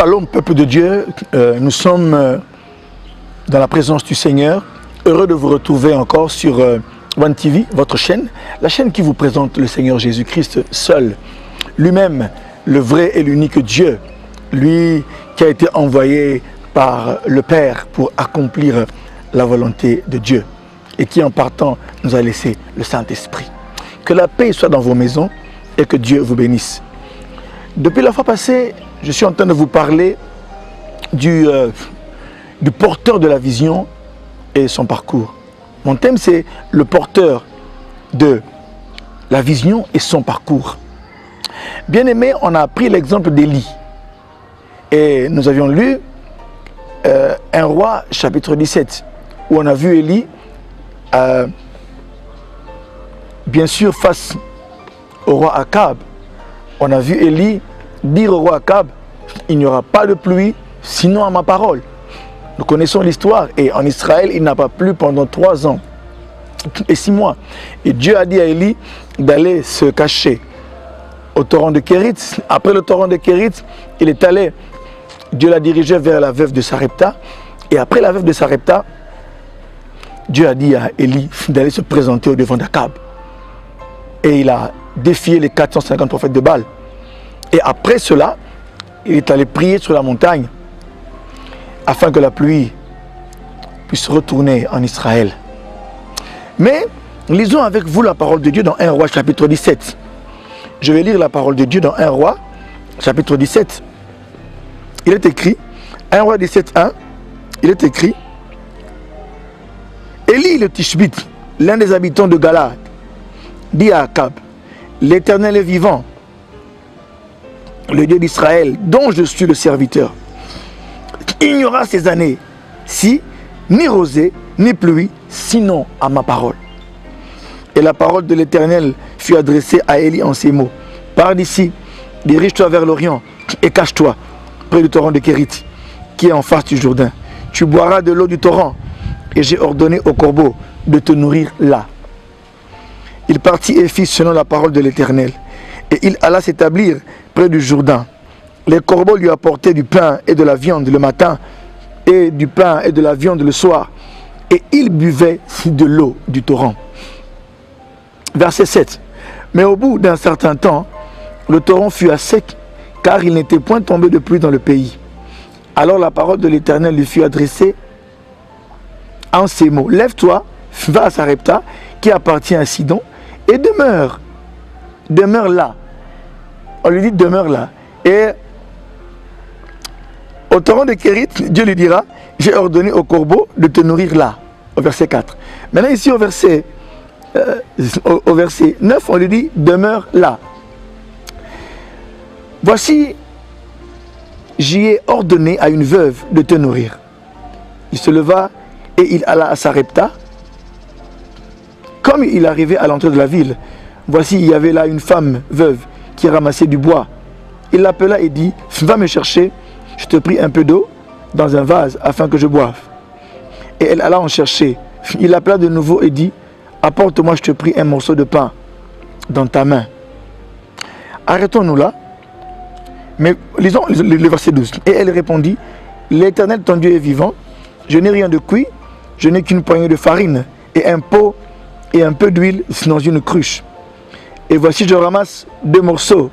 Shalom, peuple de Dieu, nous sommes dans la présence du Seigneur. Heureux de vous retrouver encore sur One TV, votre chaîne, la chaîne qui vous présente le Seigneur Jésus-Christ seul, lui-même, le vrai et l'unique Dieu, lui qui a été envoyé par le Père pour accomplir la volonté de Dieu et qui en partant nous a laissé le Saint-Esprit. Que la paix soit dans vos maisons et que Dieu vous bénisse. Depuis la fois passée, je suis en train de vous parler du porteur de la vision et son parcours. Mon thème, c'est le porteur de la vision et son parcours. Bien aimé, on a pris l'exemple d'Élie. Et nous avions lu 1 Roi chapitre 17, où on a vu Élie, bien sûr, face au roi Akab. On a vu Élie dire au roi Akab, il n'y aura pas de pluie, sinon à ma parole. Nous connaissons l'histoire. Et en Israël, il n'a pas plu pendant 3 ans et 6 mois. Et Dieu a dit à Élie d'aller se cacher au torrent de Kérit. Après le torrent de Kérit, il est allé, Dieu l'a dirigé vers la veuve de Sarepta. Et après la veuve de Sarepta, Dieu a dit à Élie d'aller se présenter au devant d'Akab. Et il a défié les 450 prophètes de Baal. Et après cela, il est allé prier sur la montagne afin que la pluie puisse retourner en Israël. Mais lisons avec vous la parole de Dieu dans 1 Roi chapitre 17. Je vais lire la parole de Dieu dans 1 Roi chapitre 17. Il est écrit, 1 Roi 17, 1, il est écrit, Élie le Tishbite, l'un des habitants de Galad, dit à Akab, l'Éternel est vivant, le Dieu d'Israël, dont je suis le serviteur. Il n'y aura ces années, si ni rosée, ni pluie, sinon à ma parole. Et la parole de l'Éternel fut adressée à Élie en ces mots. Pars d'ici, dirige-toi vers l'Orient et cache-toi près du torrent de Kérit, qui est en face du Jourdain. Tu boiras de l'eau du torrent, et j'ai ordonné au corbeau de te nourrir là. Il partit et fit selon la parole de l'Éternel, et il alla s'établir près du Jourdain. Les corbeaux lui apportaient du pain et de la viande le matin, et du pain et de la viande le soir, et il buvait de l'eau du torrent. Verset 7. Mais au bout d'un certain temps, le torrent fut à sec, car il n'était point tombé de pluie dans le pays. Alors la parole de l'Éternel lui fut adressée en ces mots. Lève-toi, va à Sarepta, qui appartient à Sidon, et demeure là. On lui dit demeure là. Et au torrent de Kérit, Dieu lui dira, j'ai ordonné au corbeau de te nourrir là, au verset 4. Maintenant ici au verset 9, on lui dit demeure là. Voici, j'y ai ordonné à une veuve de te nourrir. Il se leva et il alla à Sarepta. Comme il arrivait à l'entrée de la ville, voici, il y avait là une femme veuve qui ramassait du bois. Il l'appela et dit, va me chercher, je te prie un peu d'eau dans un vase afin que je boive. Et elle alla en chercher. Il l'appela de nouveau et dit, apporte-moi, je te prie, un morceau de pain dans ta main. Arrêtons-nous là. Mais lisons le verset 12. Et elle répondit, l'Éternel ton Dieu est vivant, je n'ai rien de cuit, je n'ai qu'une poignée de farine et un pot et un peu d'huile dans une cruche. Et voici, je ramasse 2 morceaux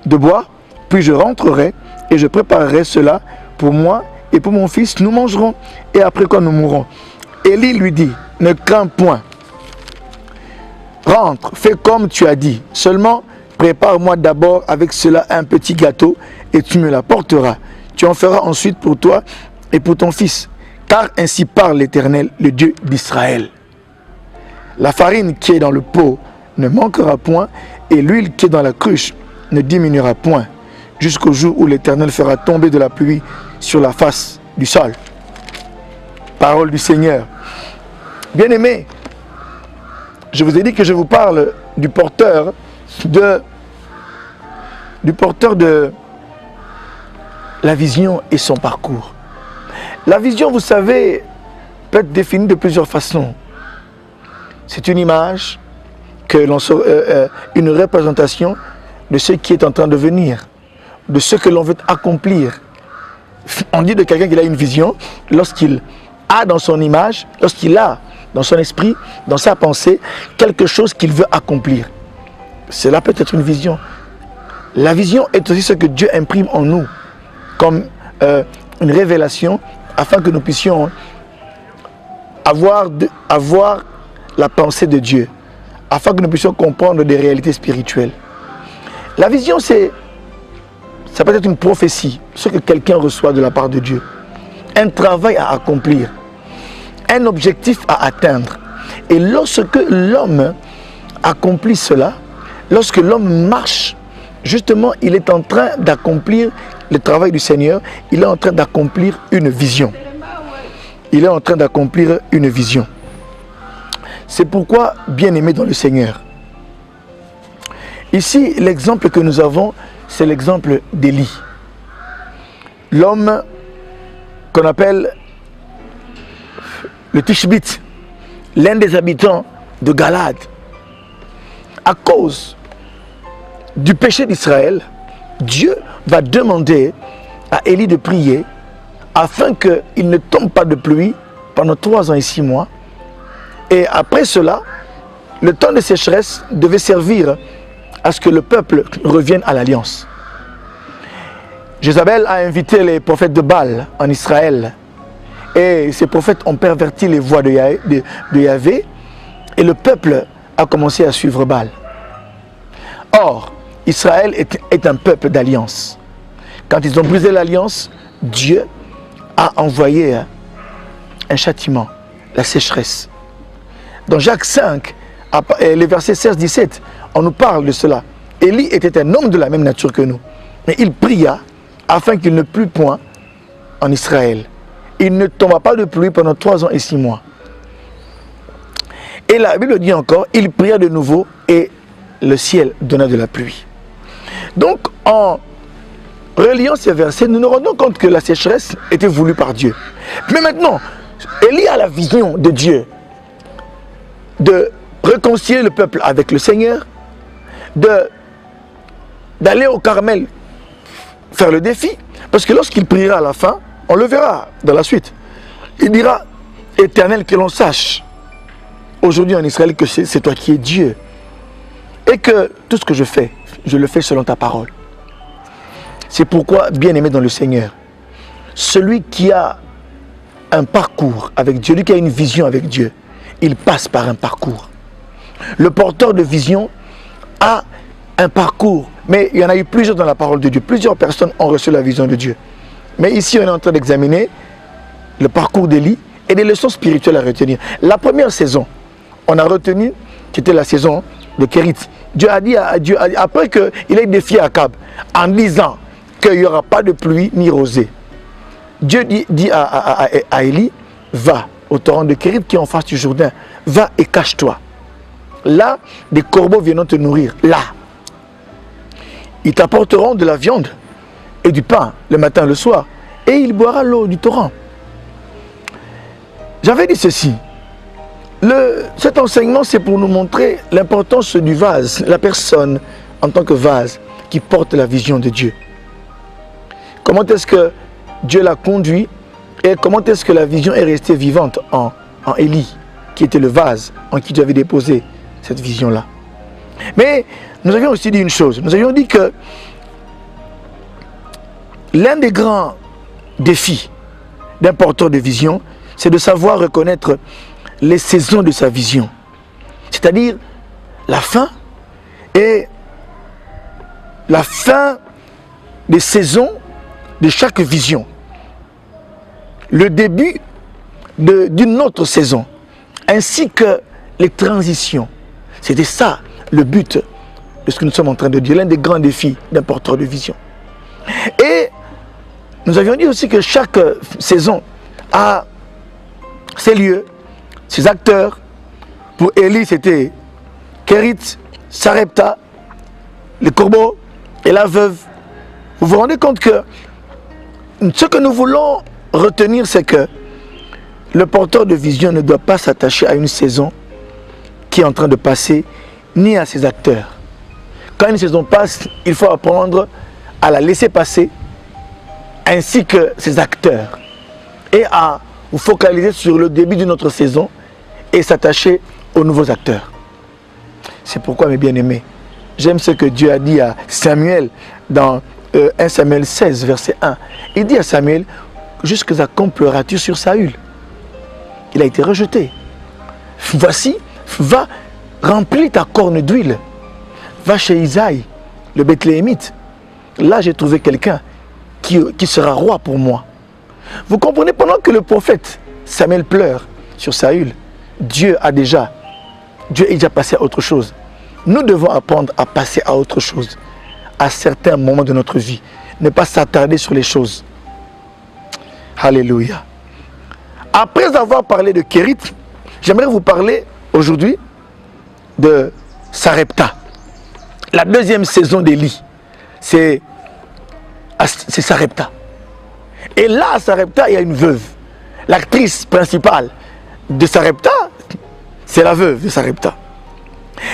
de bois, puis je rentrerai et je préparerai cela pour moi et pour mon fils, nous mangerons et après quoi nous mourrons. Élie lui dit, ne crains point, rentre, fais comme tu as dit, seulement prépare-moi d'abord avec cela un petit gâteau et tu me l'apporteras. Tu en feras ensuite pour toi et pour ton fils, car ainsi parle l'Éternel, le Dieu d'Israël. La farine qui est dans le pot ne manquera point et l'huile qui est dans la cruche ne diminuera point, jusqu'au jour où l'Éternel fera tomber de la pluie sur la face du sol. Parole du Seigneur. Bien-aimés, je vous ai dit que je vous parle du porteur de la vision et son parcours. La vision, vous savez, peut être définie de plusieurs façons. C'est une image, une représentation de ce qui est en train de venir. de ce que l'on veut accomplir. On dit de quelqu'un qu'il a une vision lorsqu'il a dans son image, lorsqu'il a dans son esprit, dans sa pensée, quelque chose qu'il veut accomplir. Cela peut être une vision. La vision est aussi ce que Dieu imprime en nous, comme une révélation, afin que nous puissions avoir la pensée de Dieu, afin que nous puissions comprendre des réalités spirituelles. La vision, ça peut être une prophétie, ce que quelqu'un reçoit de la part de Dieu, un travail à accomplir, un objectif à atteindre. Et lorsque l'homme accomplit cela, lorsque l'homme marche, justement, il est en train d'accomplir le travail du Seigneur, il est en train d'accomplir une vision. Il est en train d'accomplir une vision. C'est pourquoi, bien-aimé dans le Seigneur, ici, l'exemple que nous avons, c'est l'exemple d'Élie. L'homme qu'on appelle le Tishbite, l'un des habitants de Galade. À cause du péché d'Israël, Dieu va demander à Élie de prier afin qu'il ne tombe pas de pluie pendant 3 ans et 6 mois. Et après cela, le temps de sécheresse devait servir à ce que le peuple revienne à l'alliance. Jézabel a invité les prophètes de Baal en Israël. Et ces prophètes ont perverti les voies de Yahvé. Et le peuple a commencé à suivre Baal. Or, Israël est un peuple d'alliance. Quand ils ont brisé l'alliance, Dieu a envoyé un châtiment, la sécheresse. Dans Jacques 5, les versets 16-17, on nous parle de cela. Élie était un homme de la même nature que nous. Mais il pria afin qu'il ne plût point en Israël. Il ne tomba pas de pluie pendant 3 ans et 6 mois. Et la Bible dit encore, il pria de nouveau et le ciel donna de la pluie. Donc, en reliant ces versets, nous nous rendons compte que la sécheresse était voulue par Dieu. Mais maintenant, Élie a la vision de Dieu de réconcilier le peuple avec le Seigneur, d'aller au Carmel faire le défi, parce que lorsqu'il priera à la fin, on le verra dans la suite. Il dira, Éternel, que l'on sache aujourd'hui en Israël que c'est toi qui es Dieu, et que tout ce que je fais, je le fais selon ta parole. C'est pourquoi, bien-aimé dans le Seigneur, celui qui a un parcours avec Dieu, lui qui a une vision avec Dieu, il passe par un parcours. Le porteur de vision a un parcours, mais il y en a eu plusieurs dans la parole de Dieu. Plusieurs personnes ont reçu la vision de Dieu. Mais ici, on est en train d'examiner le parcours d'Élie et des leçons spirituelles à retenir. La première saison, on a retenu, qui était la saison de Kérit. Dieu a dit après qu'il ait défié Akab, en disant qu'il n'y aura pas de pluie ni rosée. Dieu dit à Élie, va au torrent de Kérit qui est en face du Jourdain, va et cache-toi. Là, des corbeaux viendront te nourrir. Là, ils t'apporteront de la viande et du pain le matin et le soir. Et il boira l'eau du torrent. J'avais dit ceci. Cet enseignement, c'est pour nous montrer l'importance du vase, la personne en tant que vase qui porte la vision de Dieu. Comment est-ce que Dieu l'a conduit et comment est-ce que la vision est restée vivante en Élie, qui était le vase en qui Dieu avait déposé cette vision-là. Mais nous avions aussi dit une chose. Nous avions dit que l'un des grands défis d'un porteur de vision, c'est de savoir reconnaître les saisons de sa vision. C'est-à-dire la fin et la fin des saisons de chaque vision. Le début d'une autre saison, ainsi que les transitions. C'était ça le but de ce que nous sommes en train de dire, l'un des grands défis d'un porteur de vision. Et nous avions dit aussi que chaque saison a ses lieux, ses acteurs. Pour Élie, c'était Kérit, Sarepta, les corbeaux et la veuve. Vous vous rendez compte que ce que nous voulons retenir, c'est que le porteur de vision ne doit pas s'attacher à une saison qui est en train de passer, ni à ses acteurs. Quand une saison passe, il faut apprendre à la laisser passer, ainsi que ses acteurs, et à vous focaliser sur le début d'une autre saison et s'attacher aux nouveaux acteurs. C'est pourquoi, mes bien-aimés, j'aime ce que Dieu a dit à Samuel dans 1 Samuel 16, verset 1. Il dit à Samuel, jusqu'à quand pleuras-tu sur Saül? Il a été rejeté. Voici, va remplir ta corne d'huile. Va chez Isaïe, le Bethléemite. Là, j'ai trouvé quelqu'un qui sera roi pour moi. Vous comprenez, pendant que le prophète Samuel pleure sur Saül, Dieu est déjà passé à autre chose. Nous devons apprendre à passer à autre chose à certains moments de notre vie. Ne pas s'attarder sur les choses. Alléluia. Après avoir parlé de Kérit, j'aimerais vous parler aujourd'hui de Sarepta. La deuxième saison d'Élie, c'est Sarepta. Et là, à Sarepta, il y a une veuve. L'actrice principale de Sarepta, c'est la veuve de Sarepta.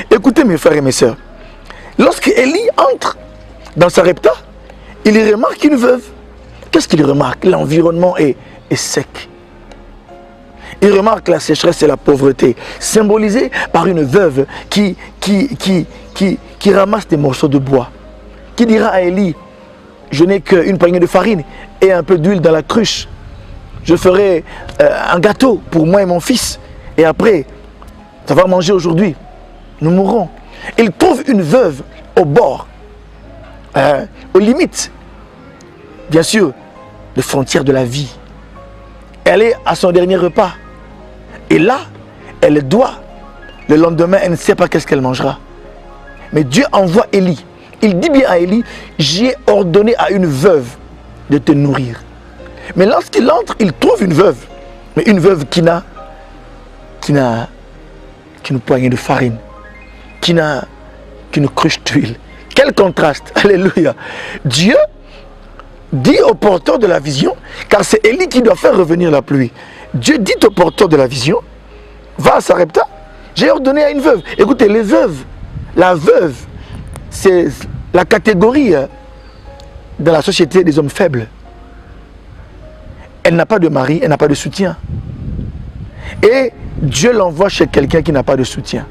Écoutez mes frères et mes sœurs, lorsque Élie entre dans Sarepta, il y remarque une veuve. Qu'est-ce qu'il remarque? L'environnement est sec. Il remarque la sécheresse et la pauvreté, symbolisée par une veuve qui ramasse des morceaux de bois, qui dira à Élie, je n'ai qu'une poignée de farine et un peu d'huile dans la cruche. Je ferai un gâteau pour moi et mon fils. Et après, ça va manger aujourd'hui. Nous mourrons. Il trouve une veuve au bord, aux limites, bien sûr, des frontières de la vie. Elle est à son dernier repas. Et là, elle doit, le lendemain, elle ne sait pas qu'est-ce qu'elle mangera. Mais Dieu envoie Élie. Il dit bien à Élie, j'ai ordonné à une veuve de te nourrir. Mais lorsqu'il entre, il trouve une veuve. Mais une veuve qui n'a qu'une poignée de farine, qui n'a qu'une cruche d'huile. Quel contraste! Alléluia! Dieu dit au porteur de la vision, car c'est Élie qui doit faire revenir la pluie. Dieu dit au porteur de la vision, va à Sarepta, j'ai ordonné à une veuve. Écoutez, les veuves, la veuve, c'est la catégorie dans la société des hommes faibles. Elle n'a pas de mari, elle n'a pas de soutien. Et Dieu l'envoie chez quelqu'un qui n'a pas de soutien.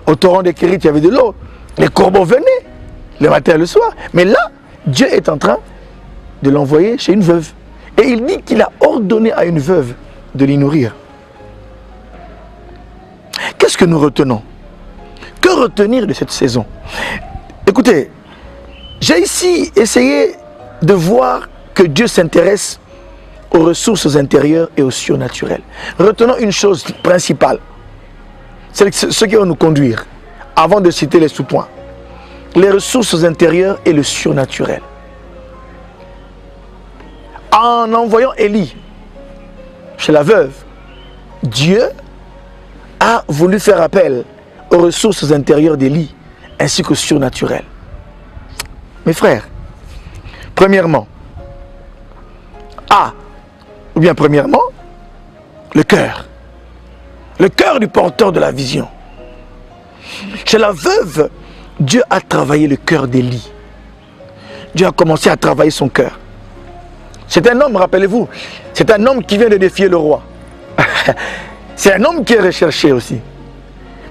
Au torrent de Kérit, il y avait de l'eau. Les corbeaux venaient le matin et le soir. Mais là, Dieu est en train de l'envoyer chez une veuve. Et il dit qu'il a ordonné à une veuve de l'y nourrir. Qu'est-ce que nous retenons? Que retenir de cette saison? Écoutez, j'ai ici essayé de voir que Dieu s'intéresse aux ressources intérieures et au surnaturel. Retenons une chose principale. C'est ce qui va nous conduire, avant de citer les sous-points. Les ressources intérieures et le surnaturel. En envoyant Élie chez la veuve, Dieu a voulu faire appel aux ressources intérieures d'Élie ainsi qu'au surnaturel. Mes frères, premièrement, le cœur. Le cœur du porteur de la vision. Chez la veuve, Dieu a travaillé le cœur d'Élie. Dieu a commencé à travailler son cœur. C'est un homme, rappelez-vous, c'est un homme qui vient de défier le roi. C'est un homme qui est recherché aussi.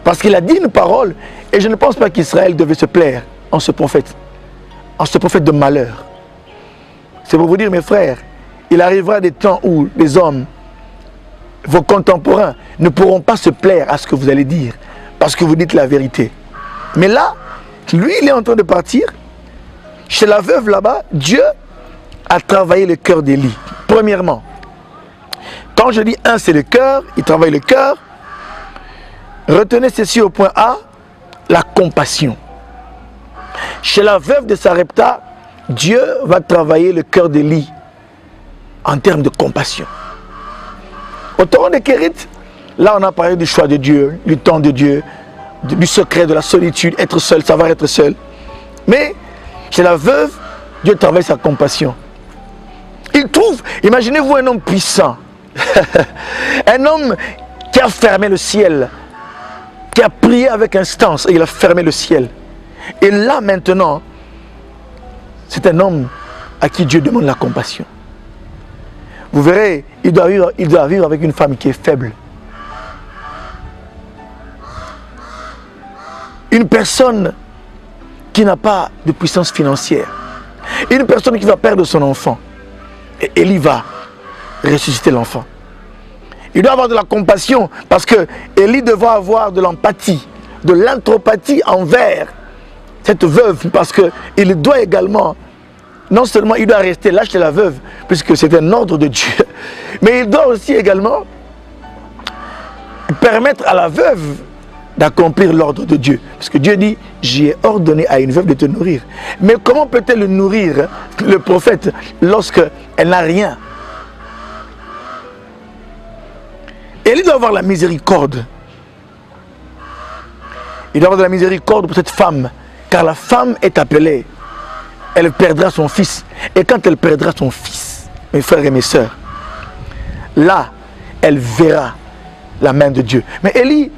Parce qu'il a dit une parole, et je ne pense pas qu'Israël devait se plaire en ce prophète de malheur. C'est pour vous dire, mes frères, il arrivera des temps où les hommes, vos contemporains, ne pourront pas se plaire à ce que vous allez dire, parce que vous dites la vérité. Mais là, lui, il est en train de partir. Chez la veuve là-bas, Dieu a travaillé le cœur d'Élie. Premièrement, quand je dis un, c'est le cœur, il travaille le cœur. Retenez ceci au point A, la compassion. Chez la veuve de Sarepta, Dieu va travailler le cœur d'Élie en termes de compassion. Au torrent de Kérit, là on a parlé du choix de Dieu, du temps de Dieu, du secret de la solitude, être seul, savoir être seul. Mais chez la veuve, Dieu travaille sa compassion. Il trouve, imaginez-vous un homme puissant, un homme qui a fermé le ciel, qui a prié avec instance et il a fermé le ciel. Et là maintenant, c'est un homme à qui Dieu demande la compassion. Vous verrez, il doit vivre avec une femme qui est faible. Une personne qui n'a pas de puissance financière. Une personne qui va perdre son enfant. Et Élie va ressusciter l'enfant. Il doit avoir de la compassion parce que Élie devra avoir de l'empathie, de l'anthropathie envers cette veuve, parce qu'il doit également, non seulement il doit rester là chez la veuve, puisque c'est un ordre de Dieu, mais il doit aussi également permettre à la veuve d'accomplir l'ordre de Dieu. Parce que Dieu dit, j'ai ordonné à une veuve de te nourrir. Mais comment peut-elle nourrir le prophète lorsqu'elle n'a rien? Élie doit avoir la miséricorde. Il doit avoir de la miséricorde pour cette femme, car la femme est appelée. Elle perdra son fils. Et quand elle perdra son fils, mes frères et mes sœurs, là, elle verra la main de Dieu. Mais Élie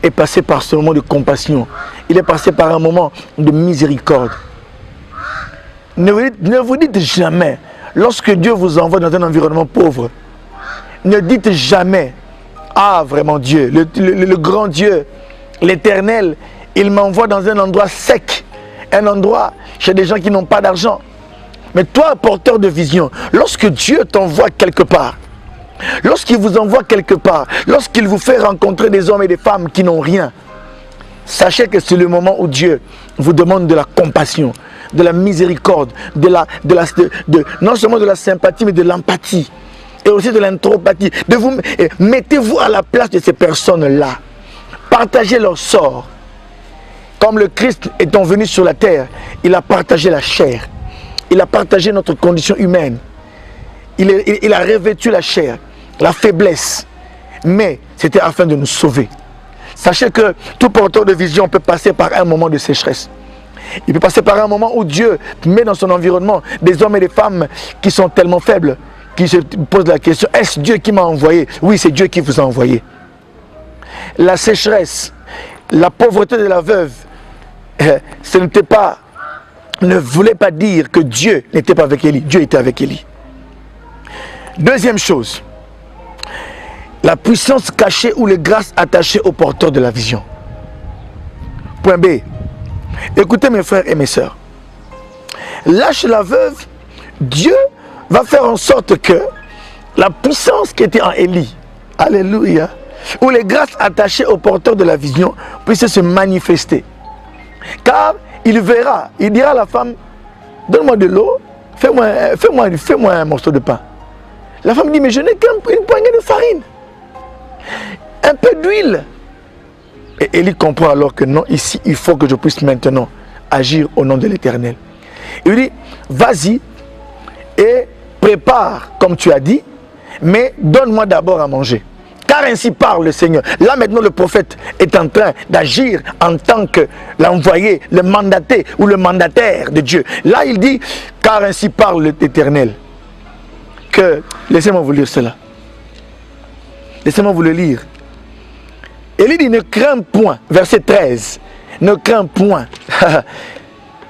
est passé par ce moment de compassion. Il est passé par un moment de miséricorde. Ne vous dites jamais, lorsque Dieu vous envoie dans un environnement pauvre, ne dites jamais, ah vraiment Dieu, le grand Dieu, l'Éternel, il m'envoie dans un endroit sec, un endroit chez des gens qui n'ont pas d'argent. Mais toi, porteur de vision, lorsque Dieu t'envoie quelque part, lorsqu'il vous envoie quelque part, lorsqu'il vous fait rencontrer des hommes et des femmes qui n'ont rien, sachez que c'est le moment où Dieu vous demande de la compassion, de la miséricorde, non seulement de la sympathie, mais de l'empathie. Et aussi de l'anthropathie. Mettez-vous à la place de ces personnes-là. Partagez leur sort. Comme le Christ étant venu sur la terre, il a partagé la chair. Il a partagé notre condition humaine. Il a revêtu la chair, la faiblesse. Mais c'était afin de nous sauver. Sachez que tout porteur de vision peut passer par un moment de sécheresse. Il peut passer par un moment où Dieu met dans son environnement des hommes et des femmes qui sont tellement faibles, qui se posent la question, est-ce Dieu qui m'a envoyé? Oui, c'est Dieu qui vous a envoyé. La sécheresse, la pauvreté de la veuve, ne voulait pas dire que Dieu n'était pas avec Élie. Dieu était avec Élie. Deuxième chose, la puissance cachée ou les grâces attachées au porteur de la vision. Point B. Écoutez mes frères et mes sœurs. Là chez la veuve, Dieu va faire en sorte que la puissance qui était en Élie, alléluia, ou les grâces attachées au porteur de la vision puissent se manifester. Car il verra, il dira à la femme, donne-moi de l'eau, fais-moi un morceau de pain. La femme dit, mais je n'ai qu'une poignée de farine, un peu d'huile. Et Élie comprend alors que non, ici, il faut que je puisse maintenant agir au nom de l'Éternel. Il lui dit, vas-y et prépare comme tu as dit, mais donne-moi d'abord à manger. Car ainsi parle le Seigneur. Là maintenant le prophète est en train d'agir en tant que l'envoyé, le mandaté ou le mandataire de Dieu. Là il dit, car ainsi parle l'Éternel. Laissez-moi vous lire cela. Laissez-moi vous le lire. Élie dit, ne crains point, verset 13, ne crains point.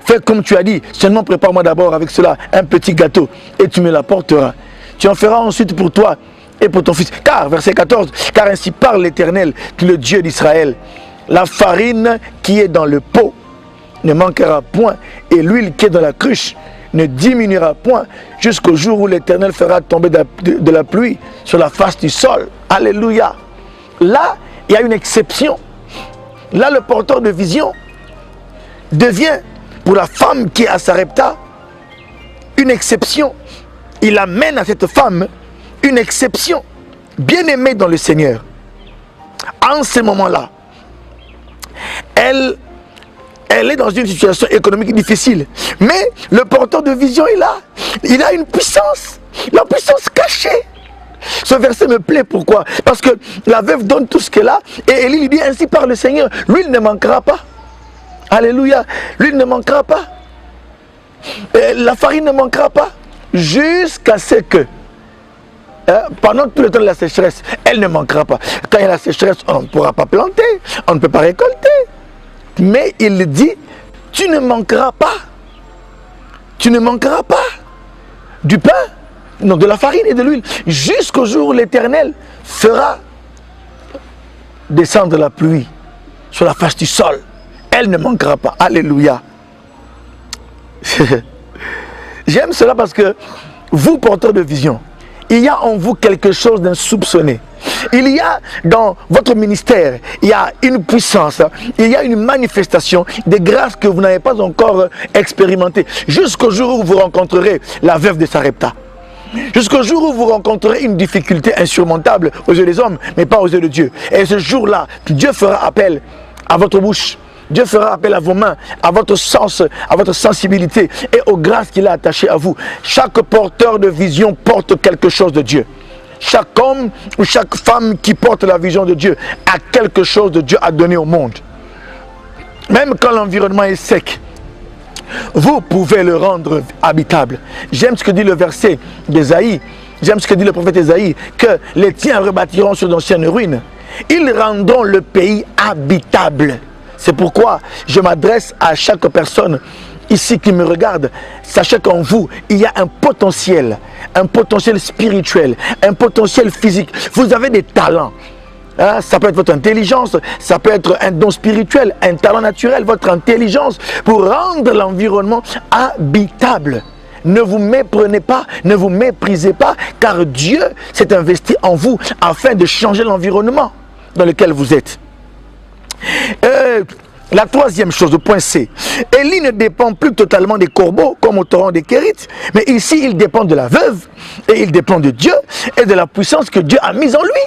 Fais comme tu as dit, seulement prépare-moi d'abord avec cela un petit gâteau et tu me l'apporteras. Tu en feras ensuite pour toi et pour ton fils. Car, verset 14, car ainsi parle l'Éternel, le Dieu d'Israël. La farine qui est dans le pot ne manquera point et l'huile qui est dans la cruche ne diminuera point jusqu'au jour où l'Éternel fera tomber de la pluie sur la face du sol. Alléluia. Là, il y a une exception. Là, le porteur de vision devient, pour la femme qui est à Sarepta, une exception. Il amène à cette femme une exception, bien aimée dans le Seigneur. En ce moment-là, elle est dans une situation économique difficile. Mais le porteur de vision est là. Il a une puissance, la puissance cachée. Ce verset me plaît, pourquoi? Parce que la veuve donne tout ce qu'elle a et Élie lui dit, ainsi par le Seigneur, l'huile ne manquera pas. Alléluia, l'huile ne manquera pas. Et la farine ne manquera pas. Jusqu'à ce que, pendant tout le temps de la sécheresse, elle ne manquera pas. Quand il y a la sécheresse, on ne pourra pas planter, on ne peut pas récolter. Mais il dit, tu ne manqueras pas. tu ne manqueras pas du pain, non, de la farine et de l'huile, jusqu'au jour où l'Éternel fera descendre la pluie sur la face du sol. Elle ne manquera pas. Alléluia. J'aime cela parce que vous, porteurs de vision, il y a en vous quelque chose d'insoupçonné. Il y a dans votre ministère, il y a une puissance, il y a une manifestation des grâces que vous n'avez pas encore expérimentées. Jusqu'au jour où vous rencontrerez la veuve de Sarepta. Jusqu'au jour où vous rencontrerez une difficulté insurmontable aux yeux des hommes, mais pas aux yeux de Dieu. Et ce jour-là, Dieu fera appel à votre bouche. Dieu fera appel à vos mains, à votre sens, à votre sensibilité et aux grâces qu'il a attachées à vous. Chaque porteur de vision porte quelque chose de Dieu. Chaque homme ou chaque femme qui porte la vision de Dieu a quelque chose de Dieu à donner au monde. Même quand l'environnement est sec, vous pouvez le rendre habitable. J'aime ce que dit le verset d'Ésaïe. J'aime ce que dit le prophète Ésaïe, que les tiens rebâtiront sur d'anciennes ruines. Ils rendront le pays habitable. C'est pourquoi je m'adresse à chaque personne ici qui me regarde. Sachez qu'en vous, il y a un potentiel spirituel, un potentiel physique. Vous avez des talents. Hein, ça peut être votre intelligence, ça peut être un don spirituel, un talent naturel, votre intelligence pour rendre l'environnement habitable. Ne vous méprenez pas, ne vous méprisez pas, car Dieu s'est investi en vous afin de changer l'environnement dans lequel vous êtes. La troisième chose, le point C. Élie ne dépend plus totalement des corbeaux comme au torrent des Kérites, mais ici il dépend de la veuve et il dépend de Dieu et de la puissance que Dieu a mise en lui.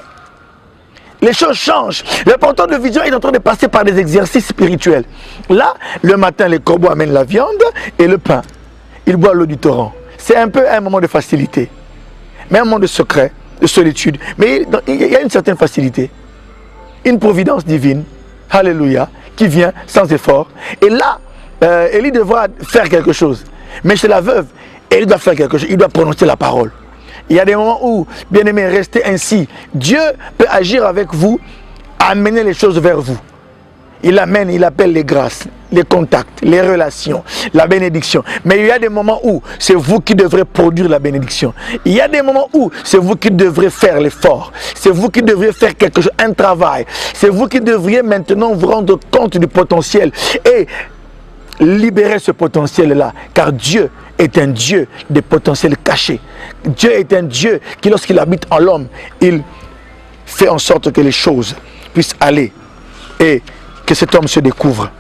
Les choses changent. Le porteur de vision est en train de passer par des exercices spirituels. Là, le matin, les corbeaux amènent la viande et le pain. Il boit l'eau du torrent. C'est un peu un moment de facilité, mais un moment de secret, de solitude. Mais il y a une certaine facilité, une providence divine. Alléluia, qui vient sans effort. Et là, Élie devra faire quelque chose. Mais chez la veuve, Élie doit faire quelque chose. Il doit prononcer la parole. Il y a des moments où, bien aimé, restez ainsi. Dieu peut agir avec vous, amener les choses vers vous. Il amène, il appelle les grâces, les contacts, les relations, la bénédiction. Mais il y a des moments où c'est vous qui devrez produire la bénédiction. Il y a des moments où c'est vous qui devrez faire l'effort. C'est vous qui devrez faire quelque chose, un travail. C'est vous qui devriez maintenant vous rendre compte du potentiel et libérer ce potentiel-là. Car Dieu est un Dieu des potentiels cachés. Dieu est un Dieu qui, lorsqu'il habite en l'homme, il fait en sorte que les choses puissent aller et que cet homme se découvre.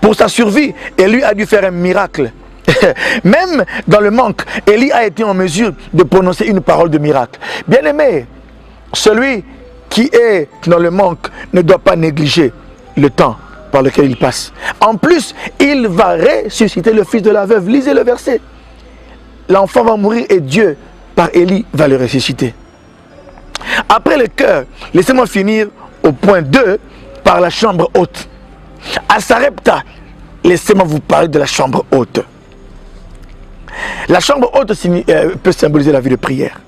Pour sa survie, Élie a dû faire un miracle. Même dans le manque, Élie a été en mesure de prononcer une parole de miracle. Bien aimé, celui qui est dans le manque ne doit pas négliger le temps par lequel il passe. En plus, il va ressusciter le fils de la veuve. Lisez le verset. L'enfant va mourir et Dieu, par Élie, va le ressusciter. Après le cœur, laissez-moi finir au point 2 par la chambre haute. À Sarepta, laissez-moi vous parler de la chambre haute. La chambre haute peut symboliser la vie de prière.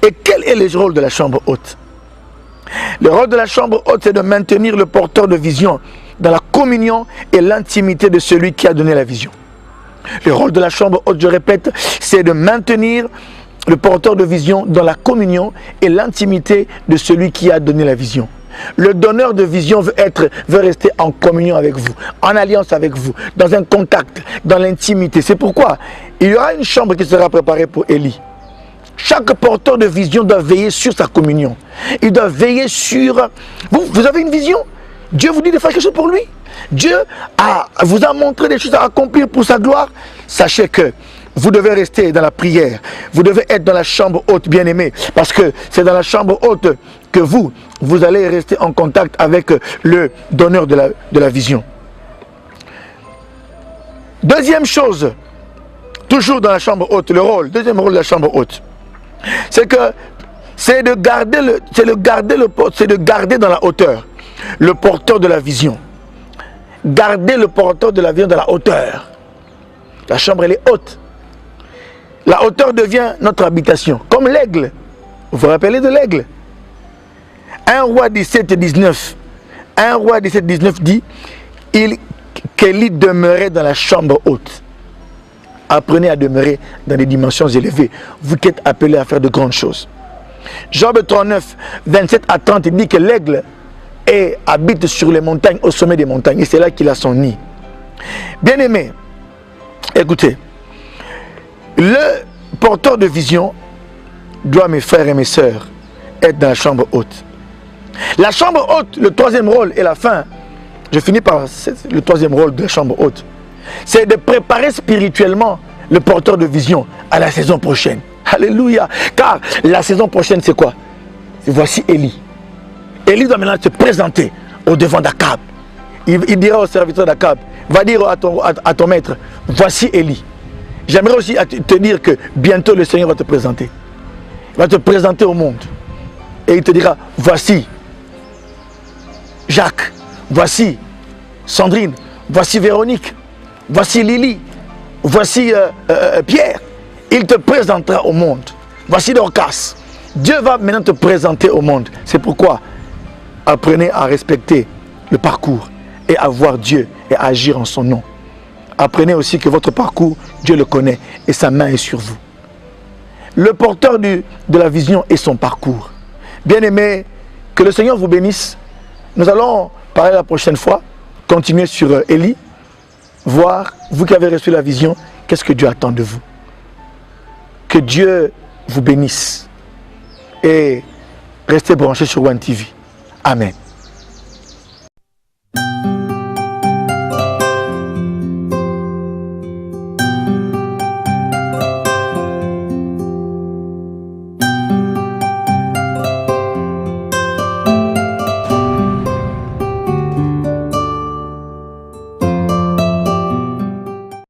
Et quel est le rôle de la chambre haute? Le rôle de la chambre haute, c'est de maintenir le porteur de vision dans la communion et l'intimité de celui qui a donné la vision. Le rôle de la chambre haute, je répète, c'est de maintenir le porteur de vision dans la communion et l'intimité de celui qui a donné la vision. Le donneur de vision veut rester en communion avec vous, en alliance avec vous, dans un contact, dans l'intimité. C'est pourquoi il y aura une chambre qui sera préparée pour Élie. Chaque porteur de vision doit veiller sur sa communion. Il doit veiller sur... Vous avez une vision. Dieu vous dit de faire quelque chose pour lui. Dieu vous a montré des choses à accomplir pour sa gloire. Sachez que vous devez rester dans la prière. Vous devez être dans la chambre haute, bien aimé. Parce que c'est dans la chambre haute que vous allez rester en contact avec le donneur de la vision. Deuxième chose, toujours dans la chambre haute, deuxième rôle de la chambre haute, c'est de garder dans la hauteur le porteur de la vision. Garder le porteur de la vision dans la hauteur. La chambre, elle est haute. La hauteur devient notre habitation, comme l'aigle. Vous vous rappelez de l'aigle? 1 Roi 17, 19. 1 Roi 17, 19 dit qu'Élie demeurait dans la chambre haute. Apprenez à demeurer dans des dimensions élevées. Vous qui êtes appelés à faire de grandes choses. Job 39, 27 à 30, il dit que l'aigle habite sur les montagnes, au sommet des montagnes. Et c'est là qu'il a son nid. Bien-aimés, écoutez. Le porteur de vision doit, mes frères et mes sœurs, être dans la chambre haute. La chambre haute, le troisième rôle et la fin, je finis par le troisième rôle de la chambre haute, c'est de préparer spirituellement le porteur de vision à la saison prochaine. Alléluia. Car la saison prochaine, c'est quoi? Voici Élie. Élie doit maintenant se présenter au devant d'Akab. Il dira au serviteur d'Akab, va dire à ton maître, voici Élie. J'aimerais aussi te dire que bientôt le Seigneur va te présenter. Il va te présenter au monde. Et il te dira, voici Jacques, voici Sandrine, voici Véronique, voici Lily, voici Pierre. Il te présentera au monde. Voici Dorcas. Dieu va maintenant te présenter au monde. C'est pourquoi apprenez à respecter le parcours et à voir Dieu et à agir en son nom. Apprenez aussi que votre parcours, Dieu le connaît et sa main est sur vous. Le porteur de la vision est son parcours. Bien-aimés, que le Seigneur vous bénisse. Nous allons parler la prochaine fois, continuer sur Élie, voir, vous qui avez reçu la vision, qu'est-ce que Dieu attend de vous. Que Dieu vous bénisse et restez branchés sur One TV. Amen.